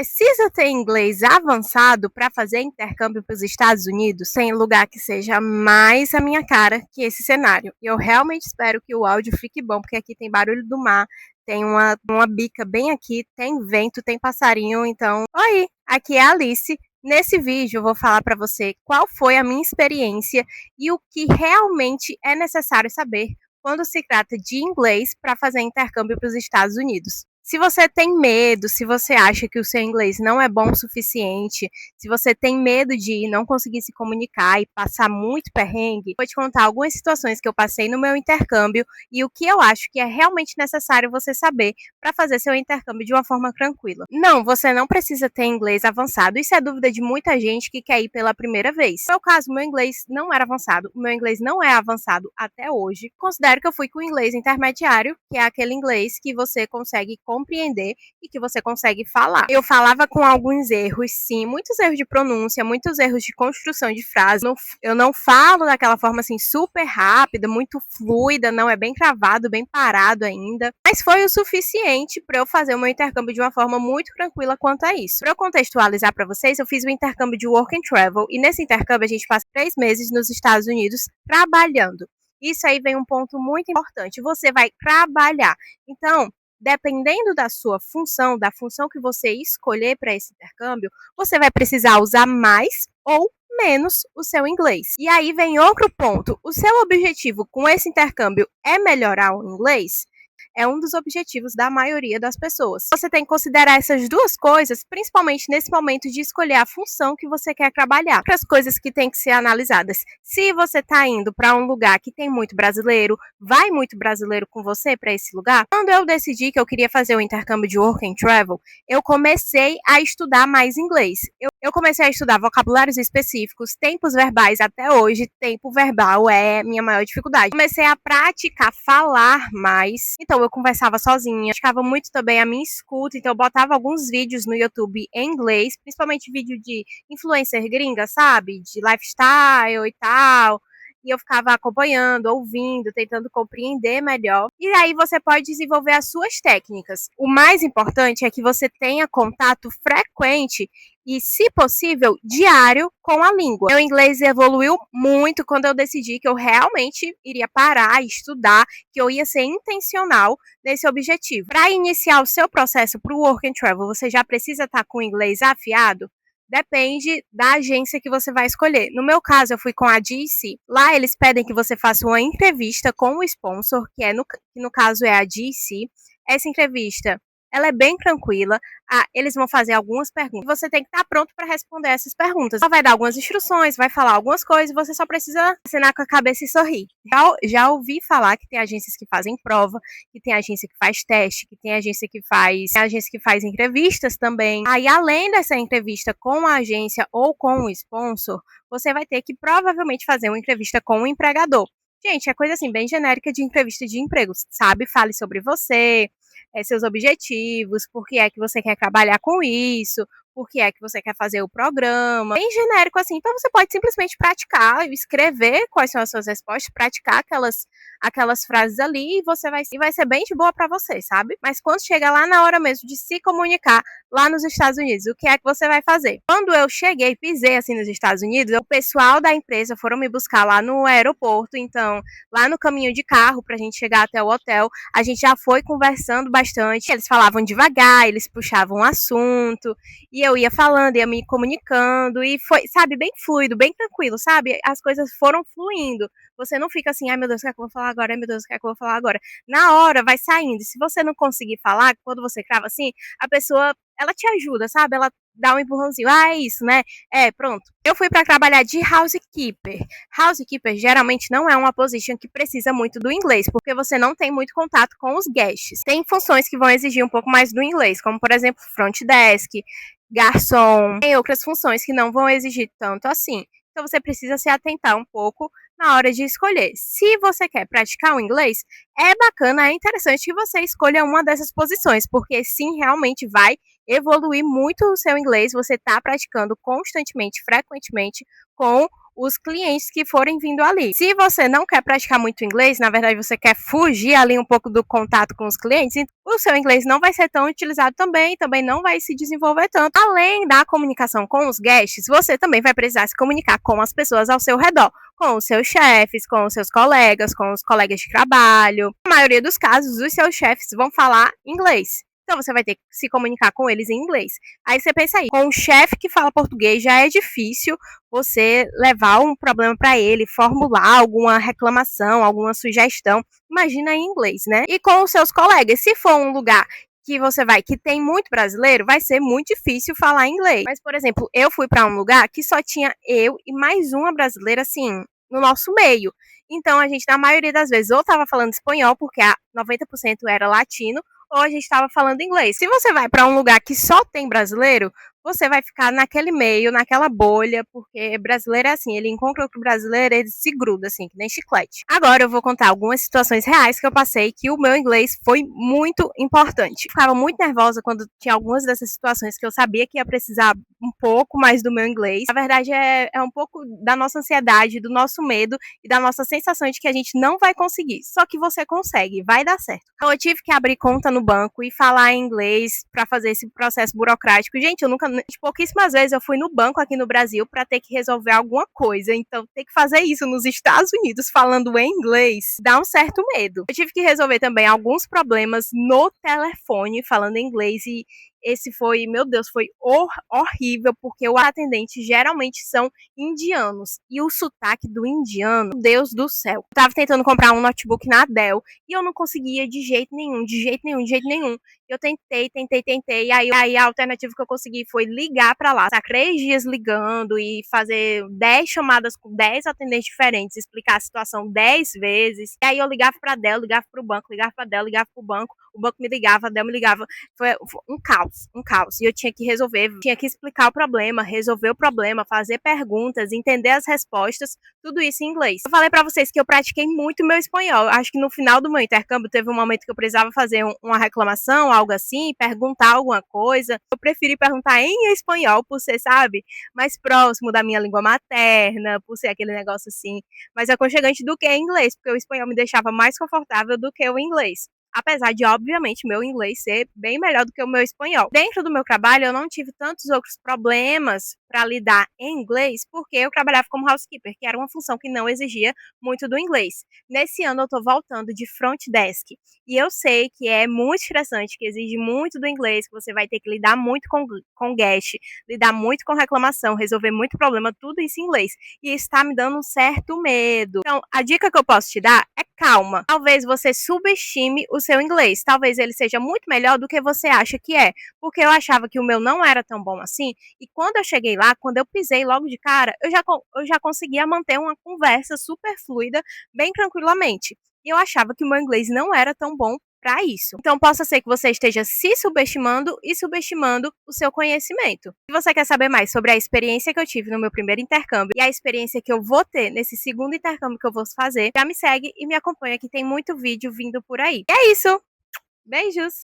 Precisa ter inglês avançado para fazer intercâmbio para os Estados Unidos? Tem lugar que seja mais a minha cara que esse cenário. E eu realmente espero que o áudio fique bom, porque aqui tem barulho do mar, tem uma bica bem aqui, tem vento, tem passarinho, então... Oi, aqui é a Alice. Nesse vídeo eu vou falar para você qual foi a minha experiência e o que realmente é necessário saber quando se trata de inglês para fazer intercâmbio para os Estados Unidos. Se você tem medo, se você acha que o seu inglês não é bom o suficiente, se você tem medo de não conseguir se comunicar e passar muito perrengue, vou te contar algumas situações que eu passei no meu intercâmbio e o que eu acho que é realmente necessário você saber para fazer seu intercâmbio de uma forma tranquila. Não, você não precisa ter inglês avançado, isso é dúvida de muita gente que quer ir pela primeira vez. No meu caso, meu inglês não era avançado, o meu inglês não é avançado até hoje. Considero que eu fui com inglês intermediário, que é aquele inglês que você consegue compreender e que você consegue falar. Eu falava com alguns erros, sim, muitos erros de pronúncia, muitos erros de construção de frase. Eu não falo daquela forma assim super rápida, muito fluida, não é bem cravado, bem parado ainda. Mas foi o suficiente para eu fazer o meu intercâmbio de uma forma muito tranquila quanto a isso. Para eu contextualizar para vocês, eu fiz o intercâmbio de Work and Travel e nesse intercâmbio a gente passa 3 meses nos Estados Unidos trabalhando. Isso aí vem um ponto muito importante. Você vai trabalhar. Então, dependendo da sua função, da função que você escolher para esse intercâmbio, você vai precisar usar mais ou menos o seu inglês. E aí vem outro ponto. O seu objetivo com esse intercâmbio é melhorar o inglês? É um dos objetivos da maioria das pessoas. Você tem que considerar essas duas coisas, principalmente nesse momento de escolher a função que você quer trabalhar. Outras coisas que tem que ser analisadas. Se você está indo para um lugar que tem muito brasileiro, vai muito brasileiro com você para esse lugar? Quando eu decidi que eu queria fazer o intercâmbio de Work and Travel, eu comecei a estudar mais inglês. Eu comecei a estudar vocabulários específicos, tempos verbais até hoje. Tempo verbal é minha maior dificuldade. Comecei a praticar falar mais. Então, eu conversava sozinha, praticava muito também a minha escuta, então eu botava alguns vídeos no YouTube em inglês, principalmente vídeo de influencer gringa, sabe? De lifestyle e tal. E eu ficava acompanhando, ouvindo, tentando compreender melhor. E aí você pode desenvolver as suas técnicas. O mais importante é que você tenha contato frequente e, se possível, diário com a língua. Meu inglês evoluiu muito quando eu decidi que eu realmente iria parar e estudar, que eu ia ser intencional nesse objetivo. Para iniciar o seu processo para o Work and Travel, você já precisa estar com o inglês afiado? Depende da agência que você vai escolher. No meu caso, eu fui com a GC. Lá eles pedem que você faça uma entrevista com o sponsor, que no caso é a GC. Essa entrevista, ela é bem tranquila. Eles vão fazer algumas perguntas. Você tem que estar pronto para responder essas perguntas. Ela vai dar algumas instruções, vai falar algumas coisas, você só precisa acenar com a cabeça e sorrir. Já ouvi falar que tem agências que fazem prova, que tem agência que faz teste, que tem agência que faz entrevistas também. Aí, além dessa entrevista com a agência ou com o sponsor, você vai ter que provavelmente fazer uma entrevista com o empregador. Gente, é coisa assim, bem genérica de entrevista de emprego, sabe? Fale sobre você, seus objetivos, por que é que você quer trabalhar com isso, por que é que você quer fazer o programa, bem genérico assim. Então você pode simplesmente praticar, escrever quais são as suas respostas, praticar aquelas frases ali e vai ser bem de boa para você, sabe? Mas quando chega lá na hora mesmo de se comunicar lá nos Estados Unidos, o que é que você vai fazer? Quando eu cheguei, pisei assim nos Estados Unidos, o pessoal da empresa foram me buscar lá no aeroporto, então lá no caminho de carro pra gente chegar até o hotel, a gente já foi conversando bastante. Eles falavam devagar, eles puxavam o assunto, e eu ia falando, ia me comunicando, e foi, sabe, bem fluido, bem tranquilo, sabe? As coisas foram fluindo. Você não fica assim, ai meu Deus, o que é que eu vou falar agora? Ai meu Deus, o que é que eu vou falar agora? Na hora, vai saindo. E se você não conseguir falar, quando você crava assim, a pessoa, ela te ajuda, sabe? Ela dá um empurrãozinho. É isso, né? Pronto. Eu fui para trabalhar de housekeeper. Housekeeper geralmente não é uma position que precisa muito do inglês, porque você não tem muito contato com os guests. Tem funções que vão exigir um pouco mais do inglês, como por exemplo, front desk, garçom. Tem outras funções que não vão exigir tanto assim. Então você precisa se atentar um pouco na hora de escolher. Se você quer praticar o inglês, é bacana, é interessante que você escolha uma dessas posições, porque sim, realmente vai evoluir muito o seu inglês, você está praticando constantemente, frequentemente com os clientes que forem vindo ali. Se você não quer praticar muito inglês, na verdade você quer fugir ali um pouco do contato com os clientes, o seu inglês não vai ser tão utilizado também não vai se desenvolver tanto. Além da comunicação com os guests, você também vai precisar se comunicar com as pessoas ao seu redor, com os seus chefes, com os seus colegas, com os colegas de trabalho. Na maioria dos casos, os seus chefes vão falar inglês. Então você vai ter que se comunicar com eles em inglês. Aí você pensa aí, com um chefe que fala português já é difícil você levar um problema para ele, formular alguma reclamação, alguma sugestão. Imagina em inglês, né? E com os seus colegas, se for um lugar que você vai que tem muito brasileiro, vai ser muito difícil falar inglês. Mas, por exemplo, eu fui para um lugar que só tinha eu e mais uma brasileira assim, no nosso meio. Então a gente na maioria das vezes ou estava falando espanhol, porque a 90% era latino, ou a gente estava falando inglês. Se você vai para um lugar que só tem brasileiro, você vai ficar naquele meio, naquela bolha, porque brasileiro é assim, ele encontra outro brasileiro, ele se gruda assim, que nem chiclete. Agora eu vou contar algumas situações reais que eu passei que o meu inglês foi muito importante. Eu ficava muito nervosa quando tinha algumas dessas situações que eu sabia que ia precisar um pouco mais do meu inglês. Na verdade, é um pouco da nossa ansiedade, do nosso medo e da nossa sensação de que a gente não vai conseguir. Só que você consegue, vai dar certo. Então, eu tive que abrir conta no banco e falar em inglês para fazer esse processo burocrático. Gente, eu nunca, pouquíssimas vezes eu fui no banco aqui no Brasil para ter que resolver alguma coisa. Então, ter que fazer isso nos Estados Unidos falando em inglês dá um certo medo. Eu tive que resolver também alguns problemas no telefone falando em inglês e esse foi, meu Deus, foi horrível, porque o atendente geralmente são indianos. E o sotaque do indiano, Deus do céu. Eu tava tentando comprar um notebook na Dell e eu não conseguia de jeito nenhum, de jeito nenhum, de jeito nenhum. Eu tentei, e aí a alternativa que eu consegui foi ligar pra lá. Tá 3 dias ligando e fazer 10 chamadas com 10 atendentes diferentes, explicar a situação 10 vezes. E aí eu ligava pra Dell, ligava pro banco, ligava pra Dell, ligava pro banco, o banco me ligava, a Dell me ligava. Foi um caos, um caos. E eu tinha que resolver, tinha que explicar o problema, resolver o problema, fazer perguntas, entender as respostas, tudo isso em inglês. Eu falei pra vocês que eu pratiquei muito meu espanhol. Acho que no final do meu intercâmbio teve um momento que eu precisava fazer uma reclamação, algo assim, perguntar alguma coisa. Eu preferi perguntar em espanhol, por ser, sabe, mais próximo da minha língua materna, por ser aquele negócio assim, mais aconchegante do que em inglês, porque o espanhol me deixava mais confortável do que o inglês. Apesar de, obviamente, meu inglês ser bem melhor do que o meu espanhol. Dentro do meu trabalho, eu não tive tantos outros problemas para lidar em inglês, porque eu trabalhava como housekeeper, que era uma função que não exigia muito do inglês. Nesse ano, eu estou voltando de front desk, e eu sei que é muito estressante, que exige muito do inglês, que você vai ter que lidar muito com guest, lidar muito com reclamação, resolver muito problema, tudo isso em inglês. E está me dando um certo medo. Então, a dica que eu posso te dar é calma. Talvez você subestime o seu inglês. Talvez ele seja muito melhor do que você acha que é. Porque eu achava que o meu não era tão bom assim. E quando eu cheguei lá, quando eu pisei logo de cara, eu já conseguia manter uma conversa super fluida, bem tranquilamente. E eu achava que o meu inglês não era tão bom para isso. Então, possa ser que você esteja se subestimando e subestimando o seu conhecimento. Se você quer saber mais sobre a experiência que eu tive no meu primeiro intercâmbio e a experiência que eu vou ter nesse segundo intercâmbio que eu vou fazer, já me segue e me acompanha que tem muito vídeo vindo por aí. E é isso! Beijos!